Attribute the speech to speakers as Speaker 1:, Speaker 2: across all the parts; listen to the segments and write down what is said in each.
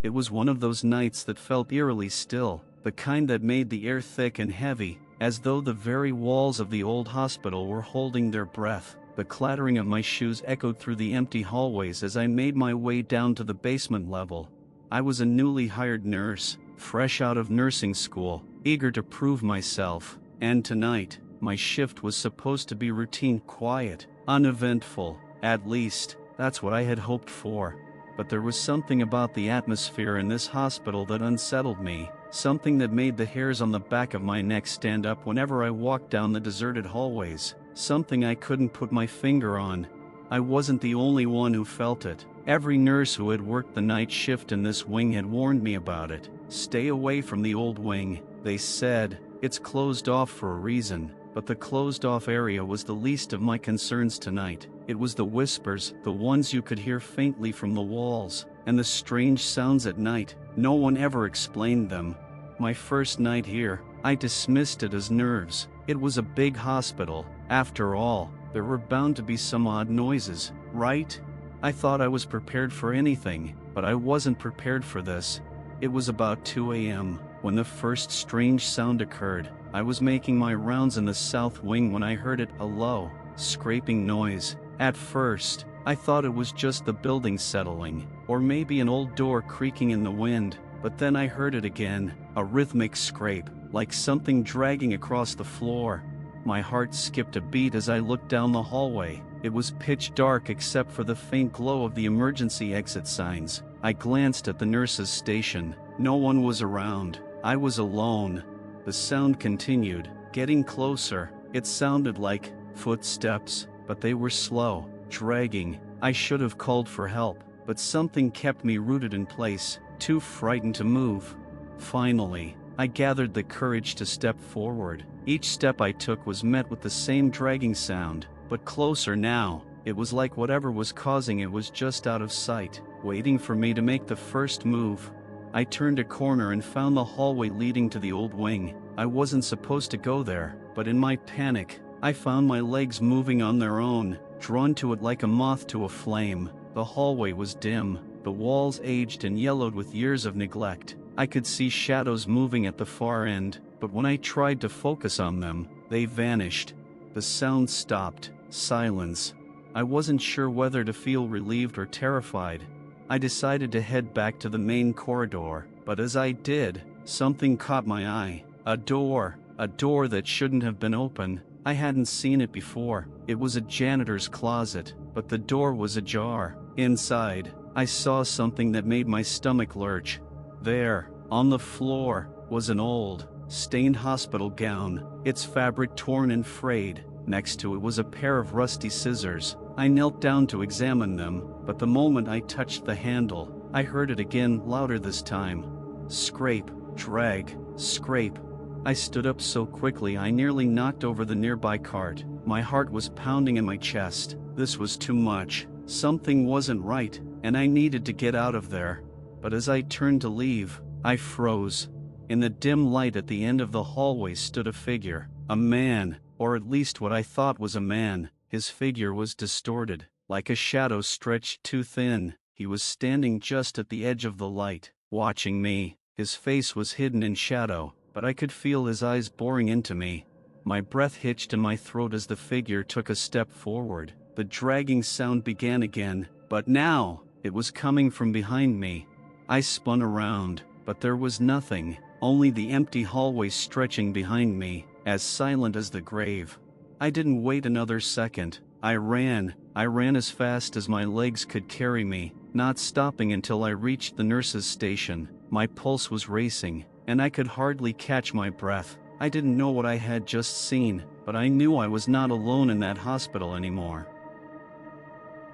Speaker 1: It was one of those nights that felt eerily still, the kind that made the air thick and heavy, as though the very walls of the old hospital were holding their breath. The clattering of my shoes echoed through the empty hallways as I made my way down to the basement level. I was a newly hired nurse, fresh out of nursing school, eager to prove myself, and tonight, my shift was supposed to be routine, quiet, uneventful. At least, that's what I had hoped for. But there was something about the atmosphere in this hospital that unsettled me, something that made the hairs on the back of my neck stand up whenever I walked down the deserted hallways, something I couldn't put my finger on. I wasn't the only one who felt it. Every nurse who had worked the night shift in this wing had warned me about it. Stay away from the old wing, they said. It's closed off for a reason. But the closed-off area was the least of my concerns tonight. It was the whispers, the ones you could hear faintly from the walls, and the strange sounds at night. No one ever explained them. My first night here, I dismissed it as nerves. It was a big hospital. After all, there were bound to be some odd noises, right? I thought I was prepared for anything, but I wasn't prepared for this. It was about 2 a.m. when the first strange sound occurred. I was making my rounds in the south wing when I heard it, a low, scraping noise. At first, I thought it was just the building settling, or maybe an old door creaking in the wind, but then I heard it again, a rhythmic scrape, like something dragging across the floor. My heart skipped a beat as I looked down the hallway. It was pitch dark except for the faint glow of the emergency exit signs. I glanced at the nurse's station. No one was around. I was alone. The sound continued, getting closer. It sounded like footsteps, but they were slow, dragging. I should have called for help, but something kept me rooted in place, too frightened to move. Finally, I gathered the courage to step forward. Each step I took was met with the same dragging sound, but closer now. It was like whatever was causing it was just out of sight, waiting for me to make the first move. I turned a corner and found the hallway leading to the old wing. I wasn't supposed to go there, but in my panic, I found my legs moving on their own, drawn to it like a moth to a flame. The hallway was dim, the walls aged and yellowed with years of neglect. I could see shadows moving at the far end, but when I tried to focus on them, they vanished. The sound stopped. Silence. I wasn't sure whether to feel relieved or terrified. I decided to head back to the main corridor, but as I did, something caught my eye. A door that shouldn't have been open. I hadn't seen it before. It was a janitor's closet, but the door was ajar. Inside, I saw something that made my stomach lurch. There, on the floor, was an old, stained hospital gown, its fabric torn and frayed. Next to it was a pair of rusty scissors. I knelt down to examine them, but the moment I touched the handle, I heard it again, louder this time. Scrape, drag, scrape. I stood up so quickly I nearly knocked over the nearby cart. My heart was pounding in my chest. This was too much. Something wasn't right, and I needed to get out of there. But as I turned to leave, I froze. In the dim light at the end of the hallway stood a figure. A man, or at least what I thought was a man. His figure was distorted, like a shadow stretched too thin. He was standing just at the edge of the light, watching me. His face was hidden in shadow, but I could feel his eyes boring into me. My breath hitched in my throat as the figure took a step forward. The dragging sound began again, but now, it was coming from behind me. I spun around, but there was nothing, only the empty hallway stretching behind me, as silent as the grave. I didn't wait another second. I ran as fast as my legs could carry me, not stopping until I reached the nurse's station. My pulse was racing, and I could hardly catch my breath. I didn't know what I had just seen, but I knew I was not alone in that hospital anymore.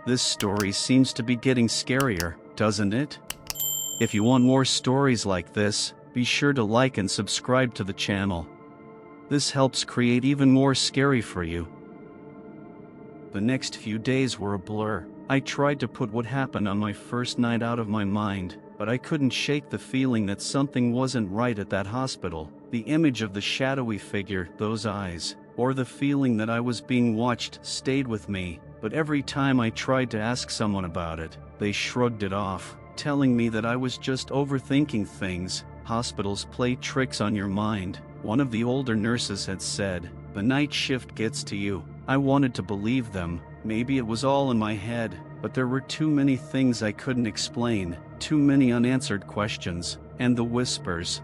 Speaker 1: This story seems to be getting scarier, doesn't it? If you want more stories like this, be sure to like and subscribe to the channel. This helps create even more scary for you. The next few days were a blur. I tried to put what happened on my first night out of my mind, but I couldn't shake the feeling that something wasn't right at that hospital. The image of the shadowy figure, those eyes, or the feeling that I was being watched stayed with me, but every time I tried to ask someone about it, they shrugged it off. telling me that I was just overthinking things. Hospitals play tricks on your mind, one of the older nurses had said. The night shift gets to you. I wanted to believe them. Maybe it was all in my head, but there were too many things I couldn't explain, too many unanswered questions, and the whispers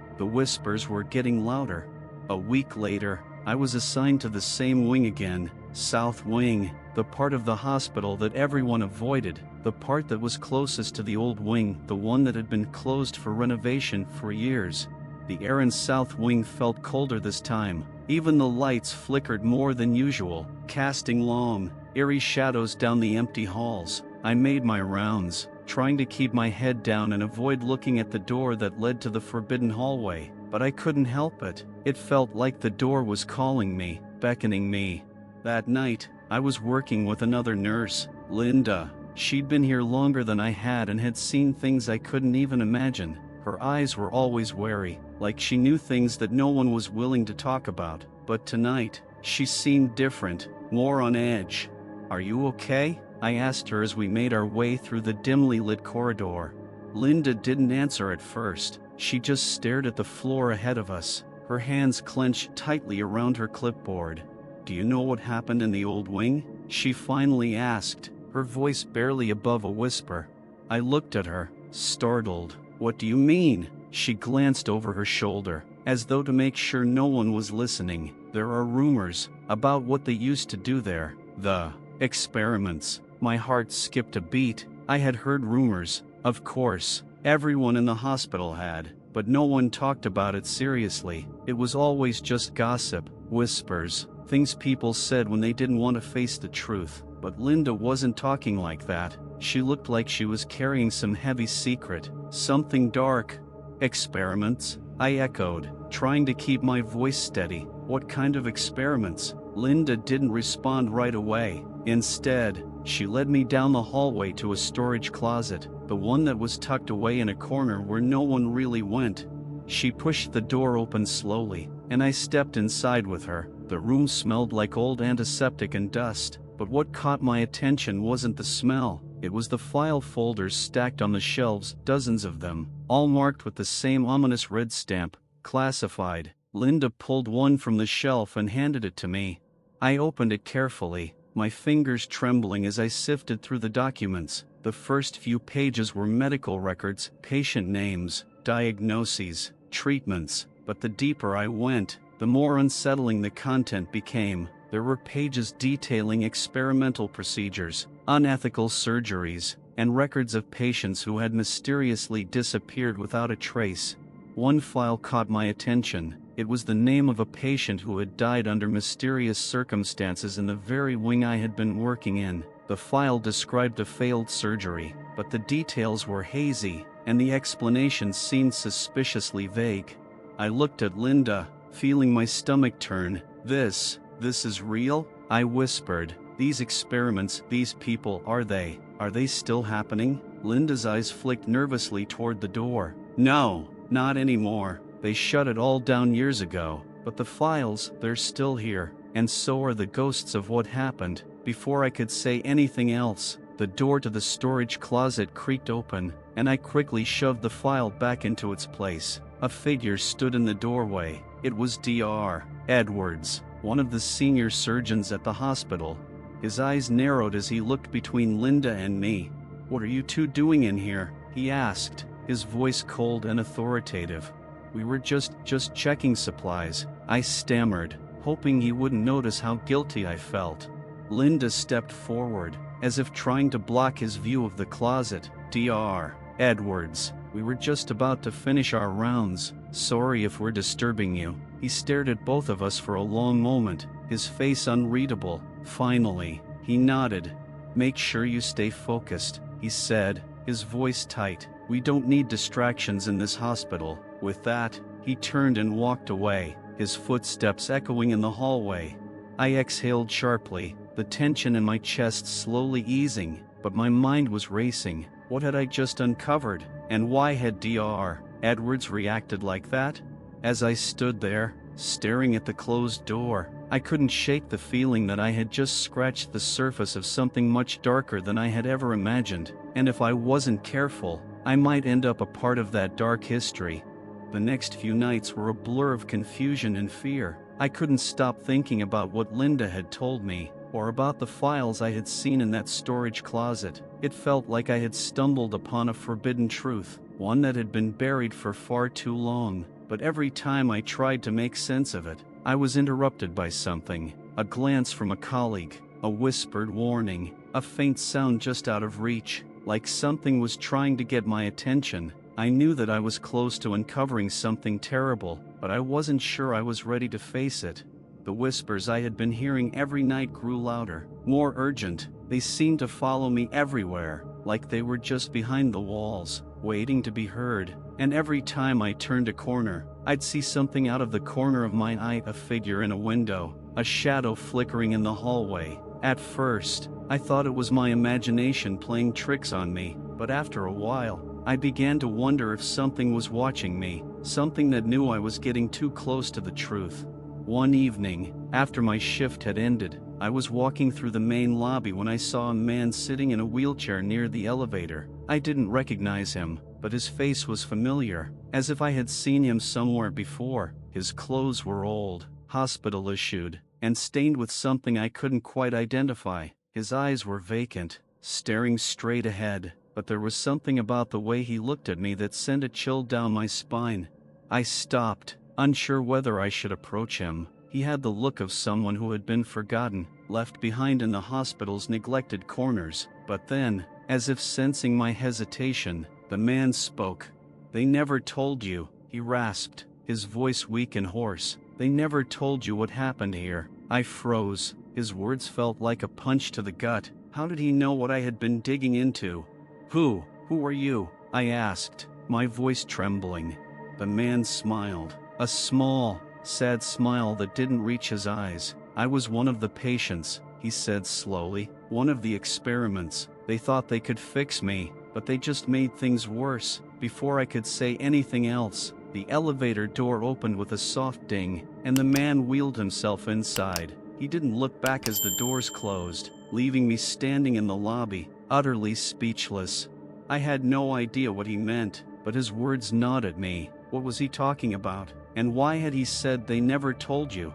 Speaker 1: were getting louder. A week later, I was assigned to the same wing again, South Wing, the part of the hospital that everyone avoided, the part that was closest to the old wing, the one that had been closed for renovation for years. The air in South Wing felt colder this time. Even the lights flickered more than usual, casting long, eerie shadows down the empty halls. I made my rounds, trying to keep my head down and avoid looking at the door that led to the forbidden hallway, but I couldn't help it. It felt like the door was calling me, beckoning me. That night, I was working with another nurse, Linda. She'd been here longer than I had and had seen things I couldn't even imagine. Her eyes were always wary, like she knew things that no one was willing to talk about. But tonight, she seemed different, more on edge. "Are you okay?" I asked her as we made our way through the dimly lit corridor. Linda didn't answer at first. She just stared at the floor ahead of us, her hands clenched tightly around her clipboard. "Do you know what happened in the old wing?" she finally asked, her voice barely above a whisper. I looked at her, startled. "What do you mean?" She glanced over her shoulder, as though to make sure no one was listening. "There are rumors about what they used to do there. The experiments." My heart skipped a beat. I had heard rumors, of course. Everyone in the hospital had, but no one talked about it seriously. It was always just gossip, whispers, things people said when they didn't want to face the truth. But Linda wasn't talking like that. She looked like she was carrying some heavy secret, something dark. "Experiments?" I echoed, trying to keep my voice steady. "What kind of experiments?" Linda didn't respond right away. Instead, she led me down the hallway to a storage closet, the one that was tucked away in a corner where no one really went. She pushed the door open slowly, and I stepped inside with her. The room smelled like old antiseptic and dust, but what caught my attention wasn't the smell. It was the file folders stacked on the shelves, dozens of them, all marked with the same ominous red stamp, classified. Linda pulled one from the shelf and handed it to me. I opened it carefully, my fingers trembling as I sifted through the documents. The first few pages were medical records, patient names, diagnoses, treatments, but the deeper I went, the more unsettling the content became. There were pages detailing experimental procedures, unethical surgeries, and records of patients who had mysteriously disappeared without a trace. One file caught my attention. It was the name of a patient who had died under mysterious circumstances in the very wing I had been working in. The file described a failed surgery, but the details were hazy, and the explanations seemed suspiciously vague. I looked at Linda, feeling my stomach turn. This is real?" I whispered. "These experiments, these people, are they still happening?" Linda's eyes flicked nervously toward the door. "No, not anymore. They shut it all down years ago. But the files, they're still here, and so are the ghosts of what happened." Before I could say anything else, the door to the storage closet creaked open, and I quickly shoved the file back into its place. A figure stood in the doorway. It was Dr. Edwards, one of the senior surgeons at the hospital. His eyes narrowed as he looked between Linda and me. "What are you two doing in here?" he asked, his voice cold and authoritative. "We were just checking supplies," I stammered, hoping he wouldn't notice how guilty I felt. Linda stepped forward, as if trying to block his view of the closet. "Dr. Edwards, we were just about to finish our rounds. Sorry if we're disturbing you." He stared at both of us for a long moment, his face unreadable. Finally, he nodded. "Make sure you stay focused," he said, his voice tight. "We don't need distractions in this hospital." With that, he turned and walked away, his footsteps echoing in the hallway. I exhaled sharply, the tension in my chest slowly easing, but my mind was racing. What had I just uncovered, and why had Dr. Edwards reacted like that? As I stood there, staring at the closed door, I couldn't shake the feeling that I had just scratched the surface of something much darker than I had ever imagined, and if I wasn't careful, I might end up a part of that dark history. The next few nights were a blur of confusion and fear. I couldn't stop thinking about what Linda had told me, or about the files I had seen in that storage closet. It felt like I had stumbled upon a forbidden truth, one that had been buried for far too long. But every time I tried to make sense of it, I was interrupted by something. A glance from a colleague, a whispered warning, a faint sound just out of reach, like something was trying to get my attention. I knew that I was close to uncovering something terrible, but I wasn't sure I was ready to face it. The whispers I had been hearing every night grew louder, more urgent. They seemed to follow me everywhere, like they were just behind the walls, waiting to be heard. And every time I turned a corner, I'd see something out of the corner of my eye, a figure in a window, a shadow flickering in the hallway. At first, I thought it was my imagination playing tricks on me, but after a while, I began to wonder if something was watching me, something that knew I was getting too close to the truth. One evening, after my shift had ended, I was walking through the main lobby when I saw a man sitting in a wheelchair near the elevator. I didn't recognize him, but his face was familiar, as if I had seen him somewhere before. His clothes were old, hospital-issued, and stained with something I couldn't quite identify. His eyes were vacant, staring straight ahead, but there was something about the way he looked at me that sent a chill down my spine. I stopped, unsure whether I should approach him. He had the look of someone who had been forgotten, left behind in the hospital's neglected corners. But then, as if sensing my hesitation, the man spoke. "They never told you," he rasped, his voice weak and hoarse. "They never told you what happened here." I froze. His words felt like a punch to the gut. How did he know what I had been digging into? Who are you?" I asked, my voice trembling. The man smiled, a small, sad smile that didn't reach his eyes. "I was one of the patients," he said slowly, "one of the experiments. They thought they could fix me, but they just made things worse." Before I could say anything else, the elevator door opened with a soft ding, and the man wheeled himself inside. He didn't look back as the doors closed, leaving me standing in the lobby, utterly speechless. I had no idea what he meant, but his words gnawed at me. What was he talking about? And why had he said they never told you?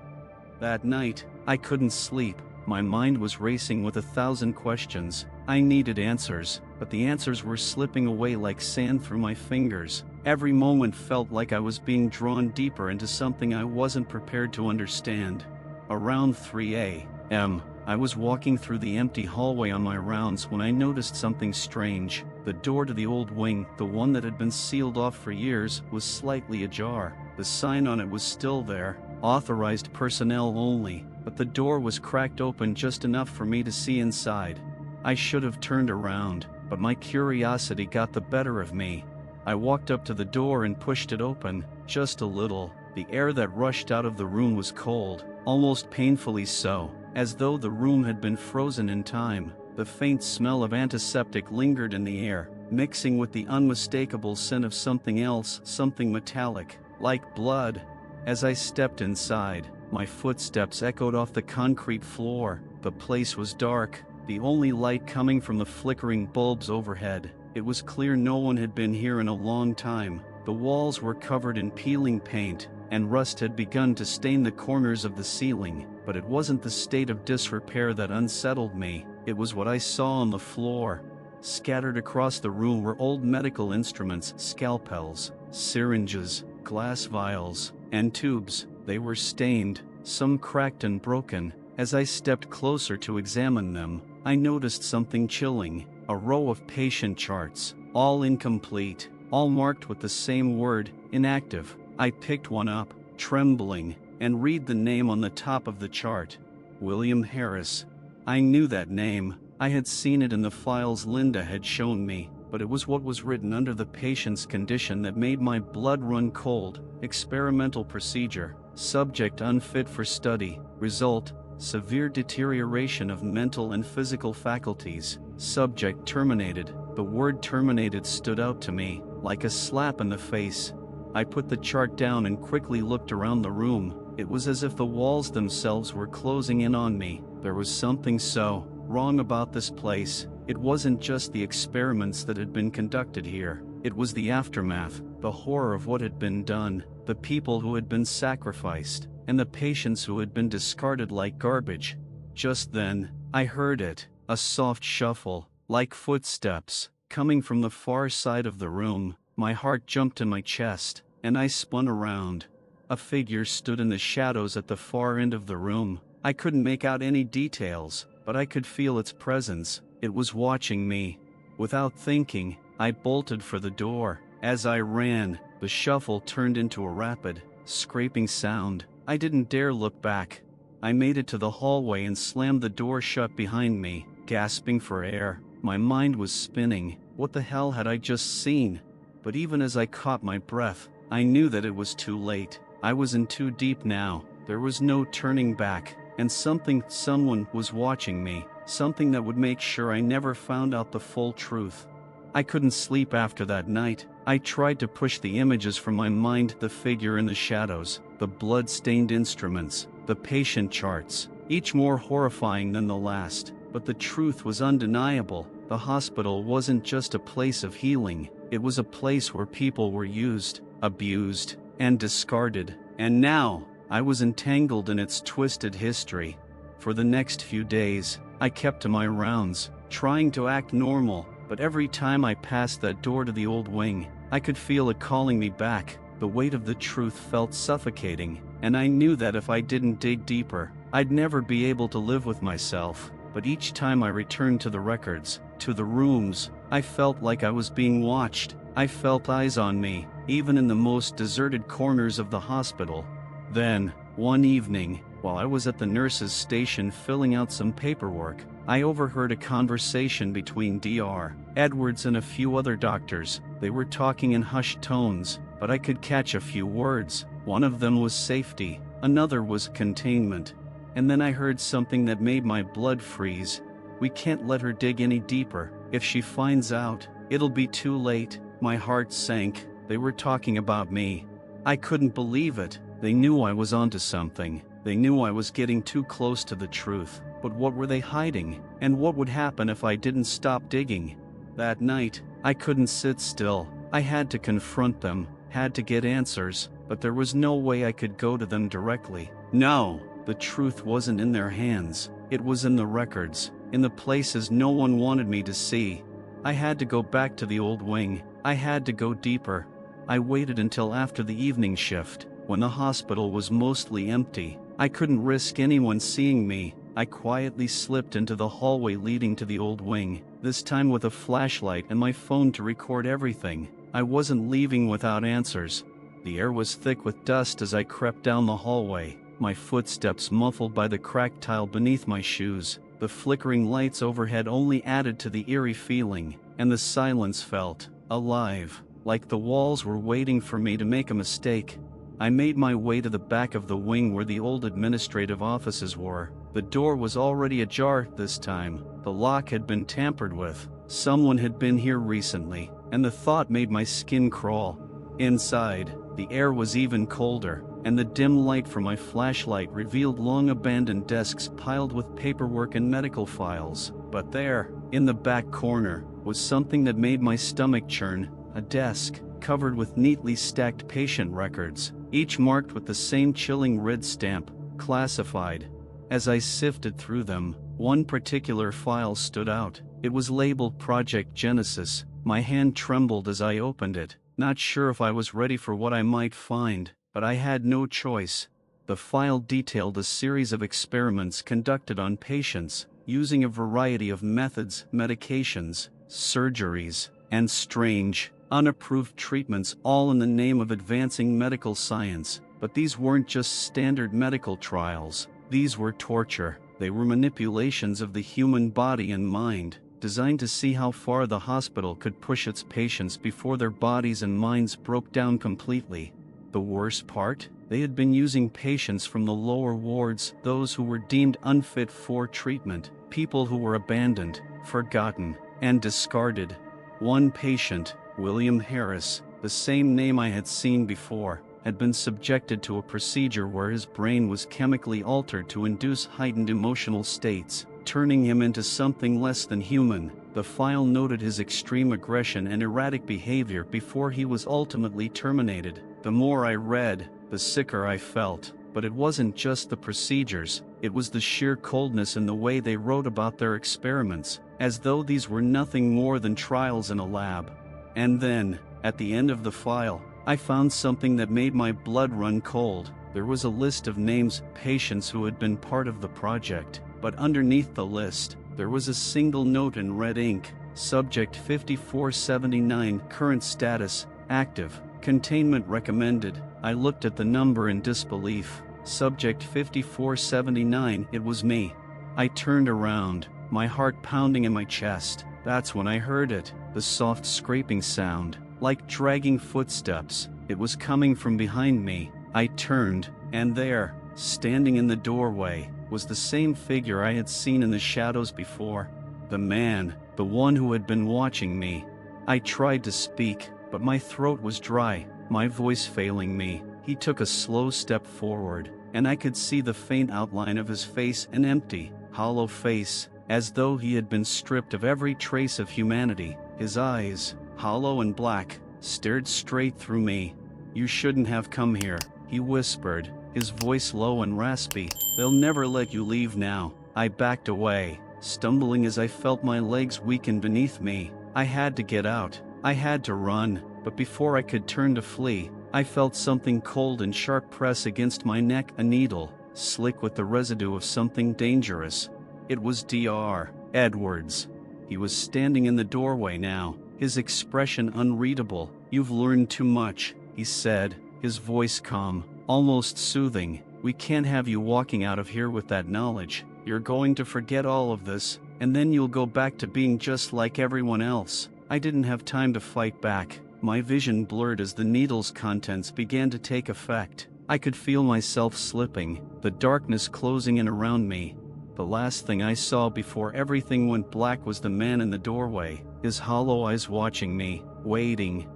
Speaker 1: That night, I couldn't sleep. My mind was racing with 1,000 questions. I needed answers, but the answers were slipping away like sand through my fingers. Every moment felt like I was being drawn deeper into something I wasn't prepared to understand. Around 3 a.m., I was walking through the empty hallway on my rounds when I noticed something strange. The door to the old wing, the one that had been sealed off for years, was slightly ajar. The sign on it was still there, "Authorized personnel only," but the door was cracked open just enough for me to see inside. I should have turned around, but my curiosity got the better of me. I walked up to the door and pushed it open, just a little. The air that rushed out of the room was cold, almost painfully so, as though the room had been frozen in time. The faint smell of antiseptic lingered in the air, mixing with the unmistakable scent of something else, something metallic, like blood. As I stepped inside, my footsteps echoed off the concrete floor. The place was dark, the only light coming from the flickering bulbs overhead. It was clear no one had been here in a long time. The walls were covered in peeling paint, and rust had begun to stain the corners of the ceiling. But it wasn't the state of disrepair that unsettled me, it was what I saw on the floor. Scattered across the room were old medical instruments, scalpels, syringes, glass vials, and tubes. They were stained, some cracked and broken. As I stepped closer to examine them, I noticed something chilling. A row of patient charts, all incomplete, all marked with the same word, inactive. I picked one up, trembling, and read the name on the top of the chart. William Harris. I knew that name. I had seen it in the files Linda had shown me, but it was what was written under the patient's condition that made my blood run cold. Experimental procedure. Subject unfit for study. Result: severe deterioration of mental and physical faculties. Subject terminated. The word terminated stood out to me, like a slap in the face. I put the chart down and quickly looked around the room. It was as if the walls themselves were closing in on me. There was something so wrong about this place. It wasn't just the experiments that had been conducted here. It was the aftermath, the horror of what had been done, the people who had been sacrificed, and the patients who had been discarded like garbage. Just then, I heard it, a soft shuffle, like footsteps, coming from the far side of the room. My heart jumped in my chest, and I spun around. A figure stood in the shadows at the far end of the room. I couldn't make out any details, but I could feel its presence. It was watching me. Without thinking, I bolted for the door. As I ran, the shuffle turned into a rapid, scraping sound. I didn't dare look back. I made it to the hallway and slammed the door shut behind me, gasping for air. My mind was spinning. What the hell had I just seen? But even as I caught my breath, I knew that it was too late. I was in too deep now. There was no turning back. And someone was watching me. Something that would make sure I never found out the full truth. I couldn't sleep after that night. I tried to push the images from my mind, the figure in the shadows, the blood-stained instruments, the patient charts, each more horrifying than the last. But the truth was undeniable. The hospital wasn't just a place of healing. It was a place where people were used, abused, and discarded. And now, I was entangled in its twisted history. For the next few days, I kept to my rounds, trying to act normal, but every time I passed that door to the old wing, I could feel it calling me back. The weight of the truth felt suffocating, and I knew that if I didn't dig deeper, I'd never be able to live with myself. But each time I returned to the records, to the rooms, I felt like I was being watched. I felt eyes on me, even in the most deserted corners of the hospital. Then, one evening, while I was at the nurse's station filling out some paperwork, I overheard a conversation between Dr. Edwards and a few other doctors. They were talking in hushed tones, but I could catch a few words. One of them was safety, another was containment. And then I heard something that made my blood freeze. We can't let her dig any deeper. If she finds out, it'll be too late. My heart sank. They were talking about me. I couldn't believe it. They knew I was onto something. They knew I was getting too close to the truth. But what were they hiding? And what would happen if I didn't stop digging? That night, I couldn't sit still. I had to confront them, had to get answers, but there was no way I could go to them directly. No, the truth wasn't in their hands. It was in the records, in the places no one wanted me to see. I had to go back to the old wing. I had to go deeper. I waited until after the evening shift, when the hospital was mostly empty. I couldn't risk anyone seeing me. I quietly slipped into the hallway leading to the old wing, this time with a flashlight and my phone to record everything. I wasn't leaving without answers. The air was thick with dust as I crept down the hallway, my footsteps muffled by the cracked tile beneath my shoes. The flickering lights overhead only added to the eerie feeling, and the silence felt alive, like the walls were waiting for me to make a mistake. I made my way to the back of the wing where the old administrative offices were. The door was already ajar this time. The lock had been tampered with. Someone had been here recently, and the thought made my skin crawl. Inside, the air was even colder, and the dim light from my flashlight revealed long-abandoned desks piled with paperwork and medical files. But there, in the back corner, was something that made my stomach churn: a desk, covered with neatly stacked patient records, each marked with the same chilling red stamp, classified. As I sifted through them, one particular file stood out. It was labeled Project Genesis. My hand trembled as I opened it, not sure if I was ready for what I might find, but I had no choice. The file detailed a series of experiments conducted on patients, using a variety of methods, medications, surgeries, and strange, unapproved treatments, all in the name of advancing medical science. But these weren't just standard medical trials. These were torture. They were manipulations of the human body and mind, designed to see how far the hospital could push its patients before their bodies and minds broke down completely. The worst part? They had been using patients from the lower wards, those who were deemed unfit for treatment, people who were abandoned, forgotten, and discarded. One patient, William Harris, the same name I had seen before, had been subjected to a procedure where his brain was chemically altered to induce heightened emotional states, turning him into something less than human. The file noted his extreme aggression and erratic behavior before he was ultimately terminated. The more I read, the sicker I felt. But it wasn't just the procedures, it was the sheer coldness in the way they wrote about their experiments, as though these were nothing more than trials in a lab. And then, at the end of the file, I found something that made my blood run cold. There was a list of names, patients who had been part of the project, but underneath the list, there was a single note in red ink: Subject 5479, current status, active, containment recommended. I looked at the number in disbelief. Subject 5479, it was me. I turned around, my heart pounding in my chest. That's when I heard it, the soft scraping sound, like dragging footsteps. It was coming from behind me. I turned, and there, standing in the doorway, was the same figure I had seen in the shadows before. The man, the one who had been watching me. I tried to speak, but my throat was dry, my voice failing me. He took a slow step forward, and I could see the faint outline of his face, an empty, hollow face, as though he had been stripped of every trace of humanity. His eyes, hollow and black, stared straight through me. "You shouldn't have come here," he whispered, his voice low and raspy. "They'll never let you leave now." I backed away, stumbling as I felt my legs weaken beneath me. I had to get out. I had to run, but before I could turn to flee, I felt something cold and sharp press against my neck, a needle, slick with the residue of something dangerous. It was Dr. Edwards. He was standing in the doorway now, his expression unreadable. "You've learned too much," he said, his voice calm, almost soothing. "We can't have you walking out of here with that knowledge. You're going to forget all of this, and then you'll go back to being just like everyone else." I didn't have time to fight back. My vision blurred as the needle's contents began to take effect. I could feel myself slipping, the darkness closing in around me. The last thing I saw before everything went black was the man in the doorway, his hollow eyes watching me, waiting.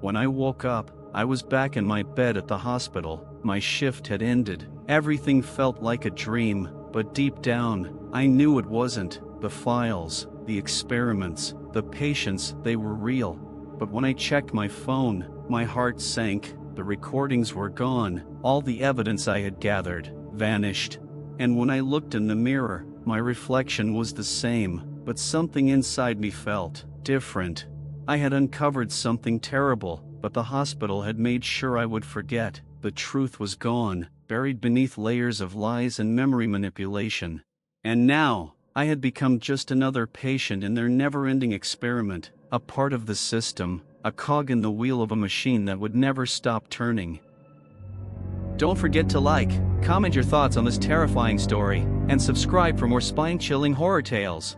Speaker 1: When I woke up, I was back in my bed at the hospital. My shift had ended. Everything felt like a dream, but deep down, I knew it wasn't. The files, the experiments, the patients, they were real. But when I checked my phone, my heart sank. The recordings were gone. All the evidence I had gathered vanished. And when I looked in the mirror, my reflection was the same, but something inside me felt different. I had uncovered something terrible, but the hospital had made sure I would forget. The truth was gone, buried beneath layers of lies and memory manipulation. And now, I had become just another patient in their never-ending experiment, a part of the system, a cog in the wheel of a machine that would never stop turning. Don't forget to like, comment your thoughts on this terrifying story, and subscribe for more spine-chilling horror tales.